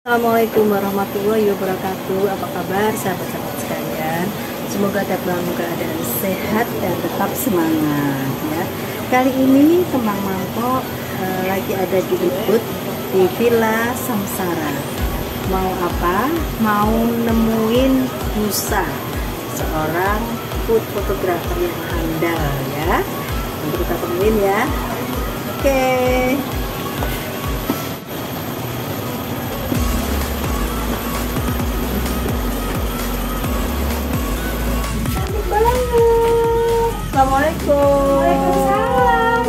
Assalamualaikum warahmatullahi wabarakatuh. Apa kabar sahabat-sahabat sekalian? Semoga dalam keadaan sehat dan tetap semangat ya. Kali ini Kembang Mangkok lagi ada di Ubud di Villa Samsara. Mau apa? Mau nemuin Musa, seorang food photographer yang handal ya. Nanti kita temuin ya. Oke. Assalamualaikum. Waalaikumsalam.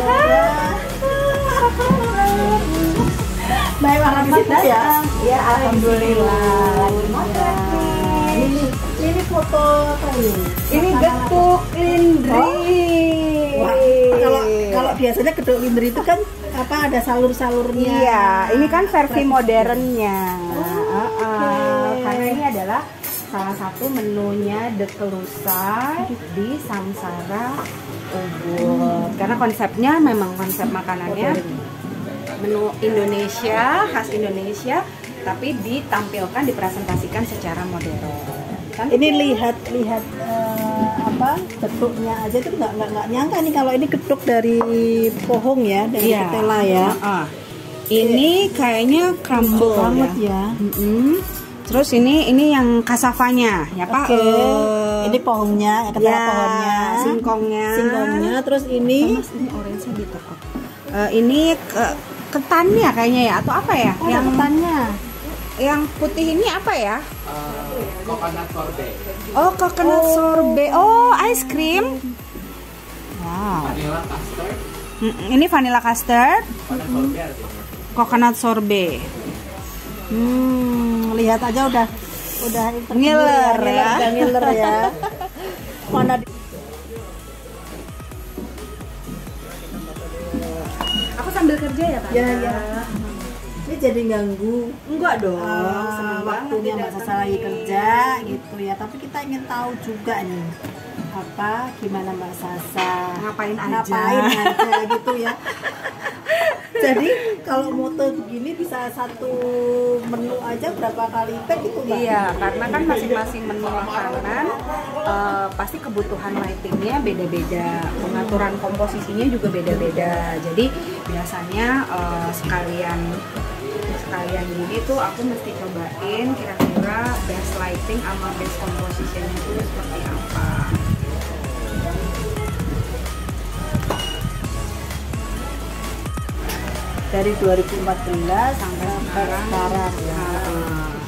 Baik, makasih ya. Ya, alhamdulillah. Ini foto apa ini? Ini getuk lindri. Kalau biasanya getuk lindri itu kan apa, ada salur-salurnya. Iya, ini kan versi modernnya. Okay. Karena ini adalah salah satu menunya The Kelusar di Samsara Ubud. Karena konsepnya memang konsep makanannya menu Indonesia, khas Indonesia, tapi ditampilkan, dipresentasikan secara modern. Kan? Ini lihat apa getuknya aja tuh nggak nyangka nih kalau ini getuk dari pohong ya, dari ketela ya. Ini kayaknya crumble banget ya. Terus ini yang kasavanya ya Pak. Ini pohongnya, ketela pohonnya, singkongnya. Terus ini orange di toko. Ini ketannya kayaknya ya, atau apa ya? yang ketannya. Yang putih ini apa ya? Coconut sorbet. Oh, coconut sorbet. Oh, ice cream. Wow. Vanilla custard. Ini vanilla custard. Coconut sorbet artinya. Coconut sorbet. Lihat aja udah ngiler ya. Ngiler ya. Mana Aku sambil kerja ya, Pak. ya. Ini jadi ganggu. Enggak dong. Senang waktunya Mbak Sasa lagi kerja gitu ya. Tapi kita ingin tahu juga nih gimana Mbak Sasa Ngapain aja gitu ya. Jadi kalau moto begini bisa satu menu aja berapa kali pack gitu Mbak? Iya, karena kan masing-masing menu makanan pasti kebutuhan lightingnya beda-beda, pengaturan komposisinya juga beda-beda. Jadi biasanya sekalian gini tuh aku mesti cobain kira-kira best lighting sama best compositionnya itu seperti apa. Dari 2014 sampai sekarang ya.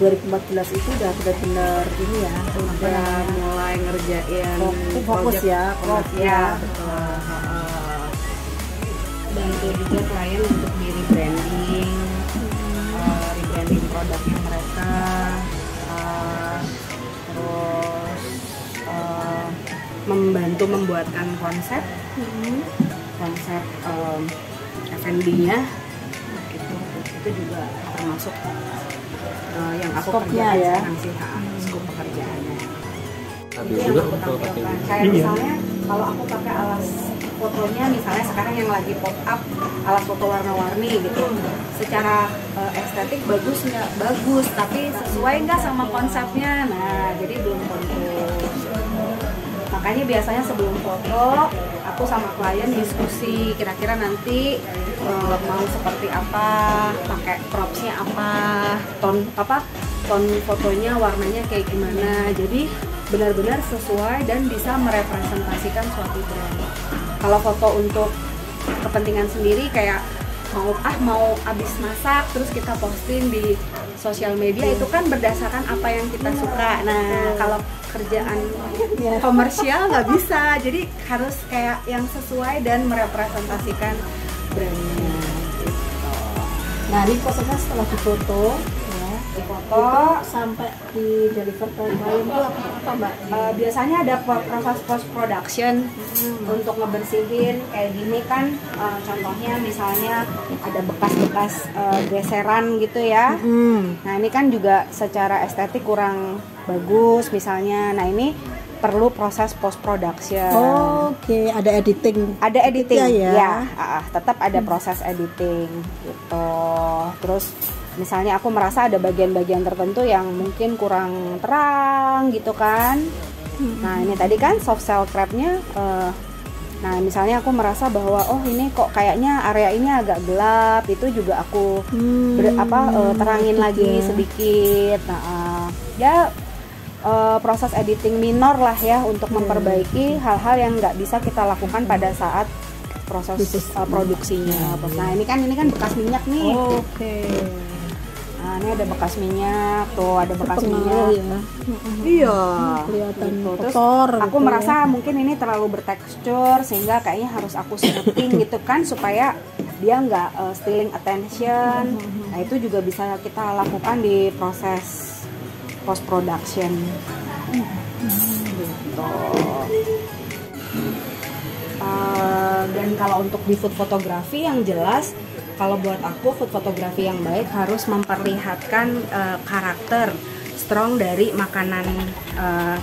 2014 itu udah benar-benar ini ya, Udah mulai ngerjain fokus ya, betul. Bantu juga klien untuk di rebranding, rebranding produknya mereka, terus membantu membuatkan konsep F&B-nya gitu. Itu juga termasuk yang aku kerjakan ya sekarang sih, skop pekerjaannya. Tapi Itu yang aku tampilkan. Kayak misalnya kalau aku pakai alas fotonya, misalnya sekarang yang lagi pop up alas foto warna-warni gitu, secara estetik bagus nggak? Bagus, tapi sesuai nggak sama konsepnya? Nah, jadi belum tentu. Makanya biasanya sebelum foto aku sama klien diskusi kira-kira nanti mau seperti apa, pakai propsnya apa, ton fotonya warnanya kayak gimana. Jadi benar-benar sesuai dan bisa merepresentasikan suatu brand. Kalau foto untuk kepentingan sendiri kayak mau abis masak terus kita posting di sosial media, itu kan berdasarkan apa yang kita suka. Nah, kalau kerjaan komersial nggak bisa, jadi harus kayak yang sesuai dan merepresentasikan brandnya gitu. Nah, ini prosesnya setelah difoto Difoto sampai di deliver ke klien itu apa Mbak? Biasanya ada proses post production untuk ngebersihin kayak gini kan, contohnya misalnya ada bekas-bekas geseran gitu ya. Nah, ini kan juga secara estetik kurang bagus misalnya. Nah, ini perlu proses post production. Oke, ada editing. Ada editing ya. Tetap ada proses editing gitu. Terus misalnya aku merasa ada bagian-bagian tertentu yang mungkin kurang terang gitu kan. Nah ini tadi kan soft shell crab-nya, nah misalnya aku merasa bahwa oh ini kok kayaknya area ini agak gelap, itu juga aku terangin lagi sedikit. Nah ya proses editing minor lah ya untuk memperbaiki hal-hal yang nggak bisa kita lakukan pada saat proses produksinya. Nah ini kan bekas minyak nih. Oke. Nah ini ada bekas minyak, tuh ada bekas minyak. Ya. Iya. Kelihatan Gitu. Terus kotor. aku gitu merasa ya. mungkin ini terlalu bertekstur sehingga kayaknya harus aku smoothing gitu kan supaya dia nggak stealing attention. Nah itu juga bisa kita lakukan di proses post production. Gitu. Dan kalau untuk di food photography yang jelas, kalau buat aku food photography yang baik harus memperlihatkan karakter strong dari makanan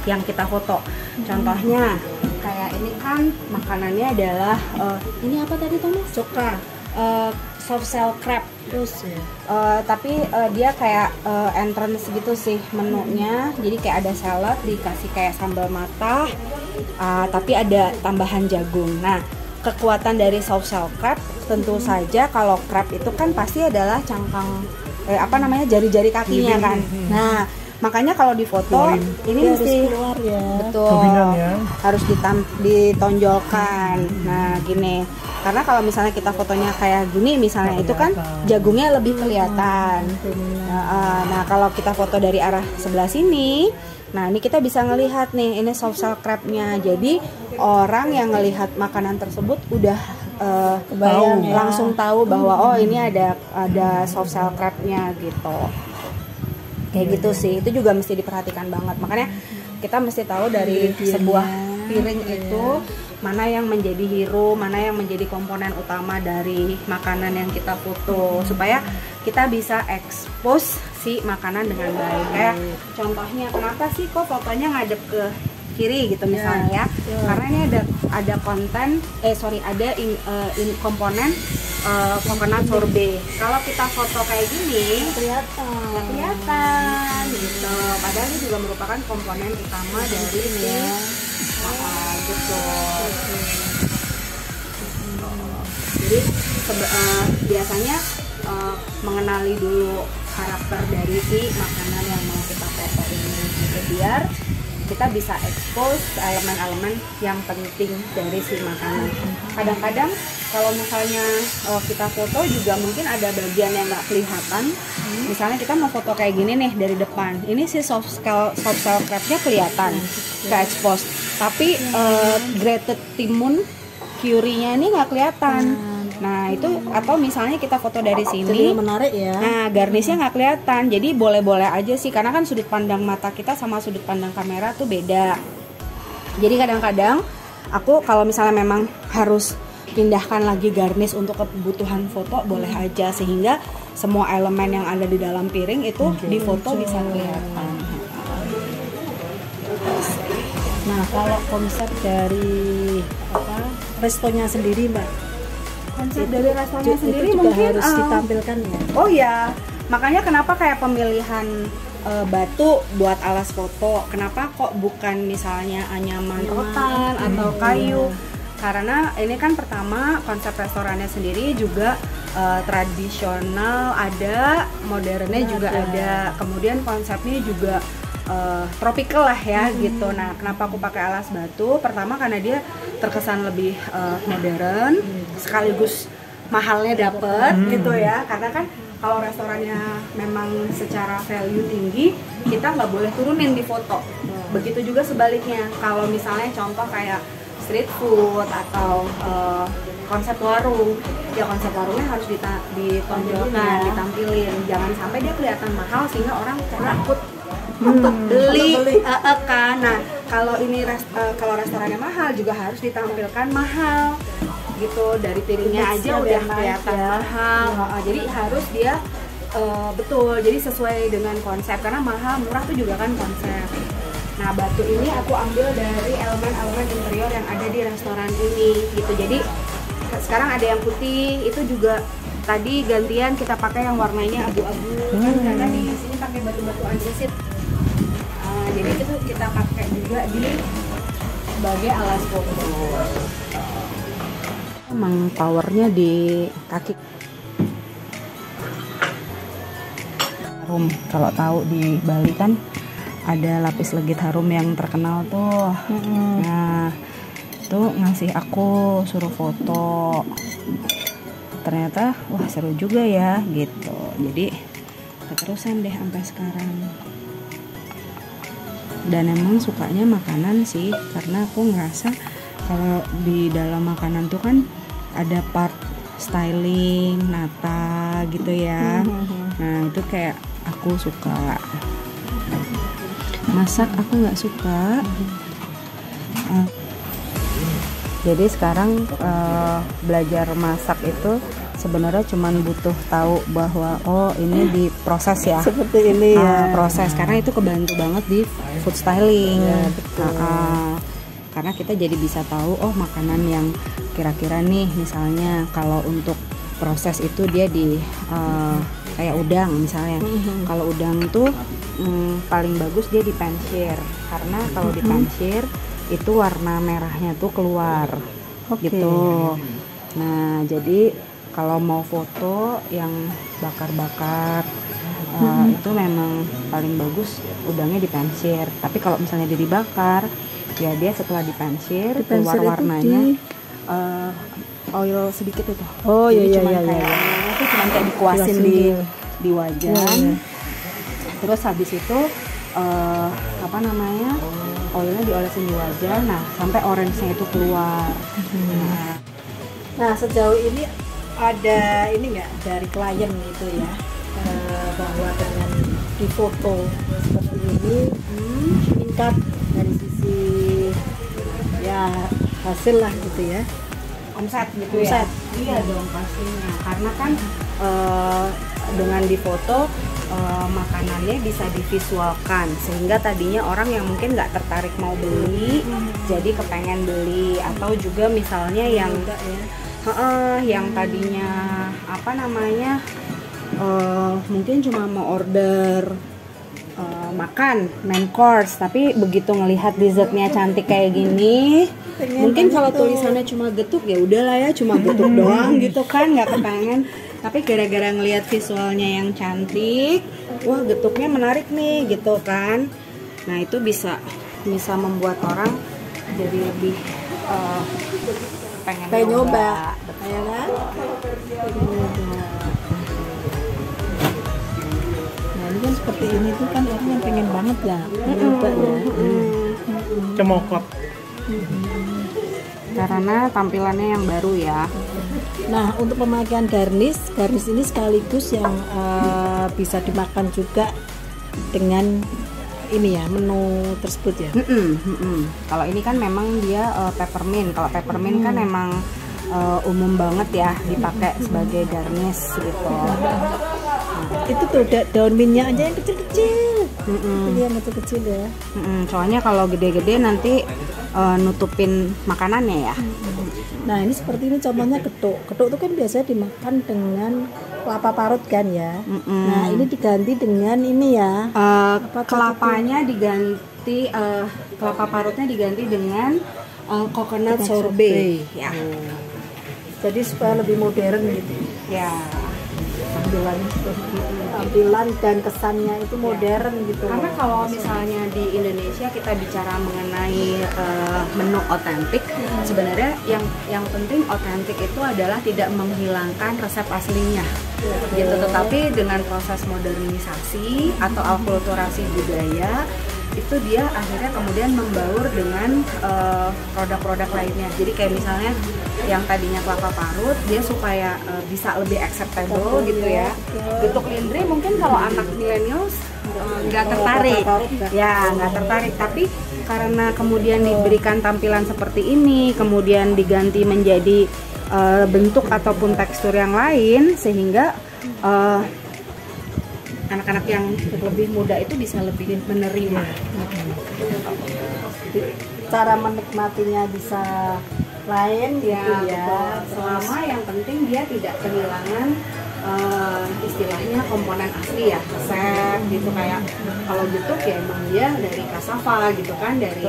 yang kita foto. Contohnya kayak ini kan makanannya adalah ini apa tadi Thomas? Cuka. Soft shell crab. Terus ya. Tapi dia kayak entrance gitu sih menunya. Jadi kayak ada salad dikasih kayak sambal matah, tapi ada tambahan jagung. Nah kekuatan dari soft shell crab tentu saja kalau crab itu kan pasti adalah cangkang jari-jari kakinya kan. Nah makanya kalau di foto ini Dia mesti harus keluar ya. betul harus ditonjolkan. Nah gini, karena kalau misalnya kita fotonya kayak gini misalnya itu kan jagungnya lebih kelihatan. Nah kalau kita foto dari arah sebelah sini, nah ini kita bisa ngelihat nih ini soft shell crabnya. Jadi orang yang ngelihat makanan tersebut udah Kebayang ya. langsung tahu bahwa oh ini ada soft shell crabnya gitu. Kayak gitu sih, itu juga mesti diperhatikan banget. Makanya kita mesti tahu dari sebuah piring itu mana yang menjadi hero, mana yang menjadi komponen utama dari makanan yang kita foto, supaya kita bisa expose si makanan dengan baik. Kayak contohnya kenapa sih kok fotonya ngadep ke kiri gitu misalnya ya? Karena ini ada konten komponen coconut sorbet. Kalau kita foto kayak gini kelihatan gitu. Padahal ini juga merupakan komponen utama dari ini gitu. Jadi biasanya mengenali dulu karakter dari si makanan yang mau kita foto ini gitu, biar kita bisa expose elemen-elemen yang penting dari si makanan. Kadang-kadang kalau misalnya kita foto juga mungkin ada bagian yang nggak kelihatan. Misalnya kita mau foto kayak gini nih dari depan, ini si soft shell crabnya kelihatan, ke expose. Tapi grated timun curry-nya ini nggak kelihatan. Nah itu, atau misalnya kita foto dari sini, menarik ya. nah garnishnya nggak kelihatan. Jadi boleh-boleh aja sih, karena kan sudut pandang mata kita sama sudut pandang kamera tuh beda. Jadi kadang-kadang aku kalau misalnya memang harus pindahkan lagi garnish untuk kebutuhan foto, boleh aja, sehingga semua elemen yang ada di dalam piring itu di foto bisa kelihatan. Nah kalau konsep dari restonya sendiri Mbak, Konsep dari restorannya sendiri itu juga mungkin harus ditampilkan ya. Oh ya, makanya kenapa kayak pemilihan batu buat alas foto, kenapa kok bukan misalnya anyaman rotan atau kayu? Karena ini kan pertama konsep restorannya sendiri juga tradisional ada, modernnya juga ada. Kemudian konsepnya juga tropical lah ya gitu. Nah kenapa aku pakai alas batu? Pertama karena dia terkesan lebih modern, sekaligus mahalnya dapet gitu ya. Karena kan kalau restorannya memang secara value tinggi, kita nggak boleh turunin di foto. Begitu juga sebaliknya, kalau misalnya contoh kayak street food atau konsep warung, ya konsep warungnya harus ditonjolkan, ditampilin. Jangan sampai dia kelihatan mahal sehingga orang takut untuk beli kan. Nah kalau ini kalau restorannya mahal juga harus ditampilkan mahal gitu, dari piringnya aja udah kelihatan mahal. Jadi harus dia betul, jadi sesuai dengan konsep, karena mahal murah tuh juga kan konsep. Nah batu ini aku ambil dari elemen-elemen interior yang ada di restoran ini gitu. Jadi sekarang ada yang putih, itu juga tadi gantian kita pakai yang warnanya abu-abu kan, karena di sini pakai batu-batu andesit. Jadi itu kita pakai juga di sebagai alas foto. Emang powernya di kaki. Harum, kalau tahu di Bali kan ada lapis legit harum yang terkenal tuh. Nah, itu ngasih aku suruh foto. Ternyata wah seru juga ya gitu. Jadi keterusan deh sampai sekarang. Dan emang sukanya makanan sih, karena aku ngerasa kalau di dalam makanan tuh kan ada part styling, nata gitu ya. Nah itu kayak aku suka. Masak aku nggak suka. Jadi sekarang belajar masak itu sebenarnya cuman butuh tahu bahwa oh ini diproses ya. Seperti ini ya. Proses, karena itu kebantu banget di food styling. Ya, betul. Karena kita jadi bisa tahu oh makanan yang kira-kira nih misalnya kalau untuk proses itu dia di kayak udang misalnya. Kalau udang tuh paling bagus dia dipensil, karena kalau dipensil itu warna merahnya tuh keluar. Gitu. Nah jadi kalau mau foto yang bakar-bakar itu memang paling bagus udangnya dipensil. Tapi kalau misalnya dia dibakar ya dia setelah dipensil keluar warnanya oil sedikit itu. Oh iya Jadi iya cuman iya. itu cuma kayak dikuasin di wajan. Terus habis itu oilnya diolesin di wajan. Nah sampai orange-nya itu keluar. Nah sejauh ini ada ini nggak dari klien gitu ya, bahwa dengan difoto seperti ini meningkat dari sisi ya hasil lah gitu ya, omset gitu Omset. ya. Iya dong pastinya, karena kan dengan difoto makanannya bisa divisualkan, sehingga tadinya orang yang mungkin nggak tertarik mau beli jadi kepengen beli. Atau juga misalnya yang yang tadinya mungkin cuma mau order makan main course, tapi begitu ngelihat dessertnya cantik kayak gini, mungkin kalau tulisannya cuma getuk ya udahlah ya, cuma getuk doang gitu kan, nggak kepengen. Tapi gara-gara ngelihat visualnya yang cantik, wah getuknya menarik nih gitu kan. Nah itu bisa membuat orang jadi lebih pengen nyoba, ya kan? Nah ini kan seperti ini tuh kan orang yang pengen banget lah nyoba ya. Cemokot. Karena tampilannya yang baru ya. Nah untuk pemakaian garnish ini sekaligus yang bisa dimakan juga dengan ini ya, menu tersebut ya. Kalau ini kan memang dia peppermint. Kalau peppermint kan memang umum banget ya dipakai sebagai garnish gitu. Itu tuh daun minyak aja yang kecil-kecil. Ini yang kecil-kecil ya. Soalnya kalau gede-gede nanti nutupin makanannya ya. Nah ini seperti ini contohnya getuk. Getuk itu kan biasanya dimakan dengan kelapa parut kan ya. Nah ini diganti dengan ini ya. Kelapanya diganti, kelapa parutnya diganti dengan coconut sorbet. Ya. Jadi supaya lebih modern gitu. Ya. Tampilan dan kesannya itu modern gitu. Karena kalau misalnya di Indonesia kita bicara mengenai menu otentik, sebenarnya yang penting otentik itu adalah tidak menghilangkan resep aslinya, gitu. Tetapi dengan proses modernisasi atau akulturasi budaya, itu dia akhirnya kemudian membaur dengan produk-produk lainnya. Jadi kayak misalnya yang tadinya kelapa parut, dia supaya bisa lebih acceptable gitu ya. Getuk lindri mungkin kalau anak millennials nggak tertarik, nggak tertarik. Tapi karena kemudian diberikan tampilan seperti ini, kemudian diganti menjadi bentuk ataupun tekstur yang lain, sehingga anak-anak yang lebih muda itu bisa lebih menerima. Cara menikmatinya bisa lain gitu Ya, ya. betul. Selama yang penting dia tidak kehilangan istilahnya komponen asli ya, resep gitu. Kayak kalau getuk ya emang dia dari cassava gitu kan, dari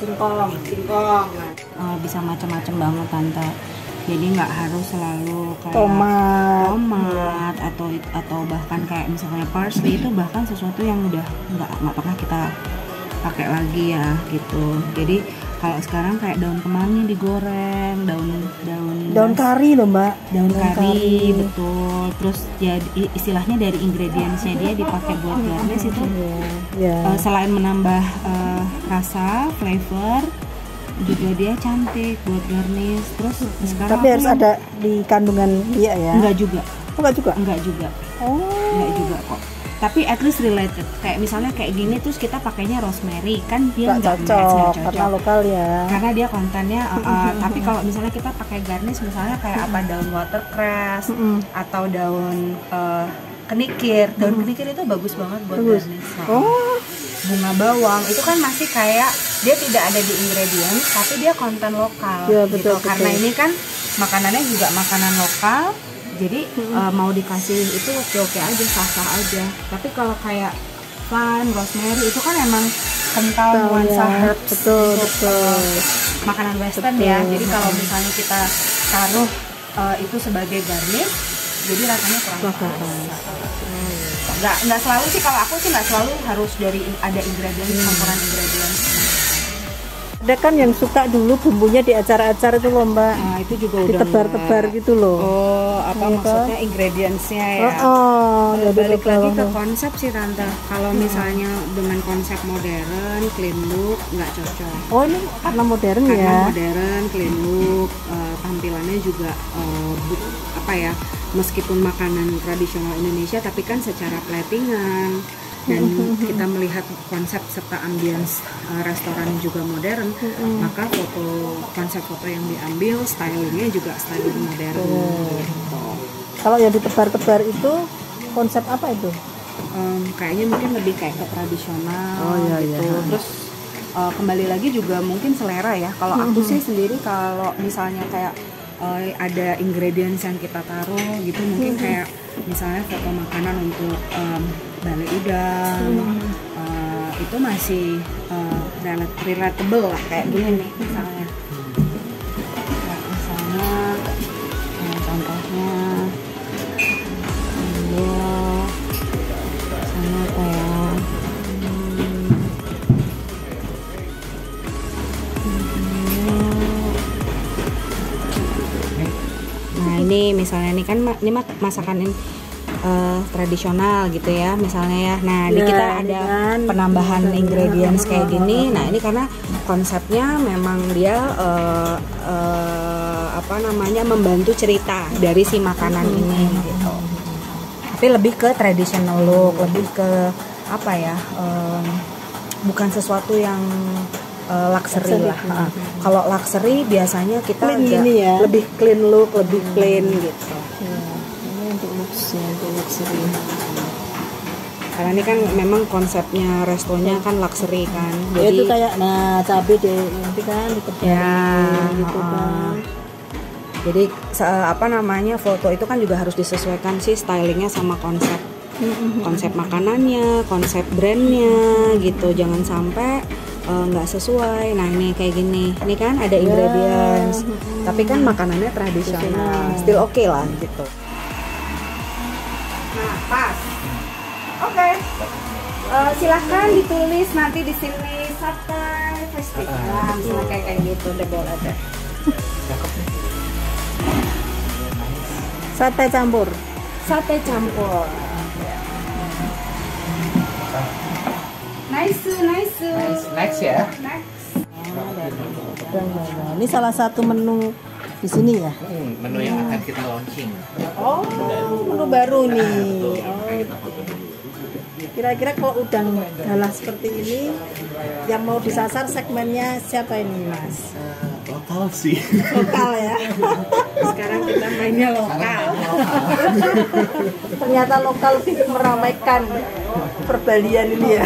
singkong. Nah, Bisa macam-macam banget tante. Jadi nggak harus selalu kayak Tomat atau bahkan kayak misalnya parsley, itu bahkan sesuatu yang udah nggak pernah kita pakai lagi ya gitu. Jadi kalau sekarang kayak daun kemangi digoreng, daun kari loh mbak, daun kari, betul. Terus ya istilahnya dari ingredientsnya dia dipakai buat garnish itu. Selain menambah rasa, flavor, juga dia cantik buat garnish. Terus sekarang tapi harus ada di kandungan dia ya? Enggak juga. Enggak juga? Enggak juga. Oh. Enggak juga kok. Tapi at least related. Kayak misalnya kayak gini terus kita pakainya rosemary, kan dia nggak nggak cocok karena lokal ya. Karena dia kontennya tapi kalau misalnya kita pakai garnish misalnya kayak apa, daun watercress atau daun kenikir. Daun kenikir itu bagus banget buat garnish. Oh. Bunga bawang itu kan masih kayak dia tidak ada di ingredients tapi dia konten lokal ya, gitu. betul. Karena ini kan makanannya juga makanan lokal, jadi mau dikasih itu oke aja, sah-sah aja. Tapi kalau kayak thyme, rosemary itu kan emang kental nuansa herbs, betul. Makanan western ya. Jadi kalau misalnya kita taruh itu sebagai garnish, jadi rasanya kurang pas. Nggak selalu sih, kalau aku sih nggak selalu harus dari ada ingredients, campuran ingredients. Ada kan yang suka dulu bumbunya di acara-acara itu loh mbak. Nah, itu juga udah ditebar-tebar gitu loh. Oh, apa maksudnya ingredientsnya ya? Jadi balik lagi ke konsep sih tante. Kalau misalnya dengan konsep modern, clean look nggak cocok. Oh, ini karena modern ya? Karena modern, clean look, tampilannya juga apa ya? Meskipun makanan tradisional Indonesia, tapi kan secara platingan dan kita melihat konsep serta ambience restoran juga modern, maka konsep foto yang diambil stylingnya juga styling modern. Gitu. Kalau yang ditebar-tebar itu konsep apa itu? Kayaknya mungkin lebih kayak ke tradisional. Iya. Terus kembali lagi juga mungkin selera ya. Kalau aku sih sendiri kalau misalnya kayak ada ingredients yang kita taruh gitu, mungkin kayak misalnya foto makanan untuk balai udang, itu masih relatable lah, kayak gini nih misalnya. Misalnya contohnya sama kayak ini misalnya nih kan ini masakan tradisional gitu ya misalnya ya. Nah ini kita ada penambahan ingredients kayak gini. Nah ini karena konsepnya memang dia membantu cerita dari si makanan ini gitu. Tapi lebih ke traditional look, lebih ke apa ya, bukan sesuatu yang luxury lah. Kalau luxury biasanya kita lebih clean look, lebih plain gitu. Ini untuk luxury. Karena ini kan memang konsepnya restonya kan luxury kan. Jadi itu kayak cabai deh nanti kan ditebar gitu kan. Jadi foto itu kan juga harus disesuaikan sih stylingnya sama konsep makanannya, konsep brandnya gitu. Jangan sampai nggak sesuai. Nah ini kayak gini, ini kan ada ingredients, tapi kan makanannya tradisional, still oke lah gitu. Nah pas, oke. Silahkan ditulis nanti di sini Satay Festival, misalnya kayak gitu deh, boleh deh. Sate campur. Nice. Next ya. Ini salah satu menu di sini ya. Menu yang akan kita launching. Oh, menu baru nih. Kira-kira kalau udang galah seperti ini, yang mau disasar segmennya siapa ini, Mas? Lokal sih. Lokal ya. Sekarang kita mainnya lokal. Ternyata lokal meramaikan perbalian ini ya.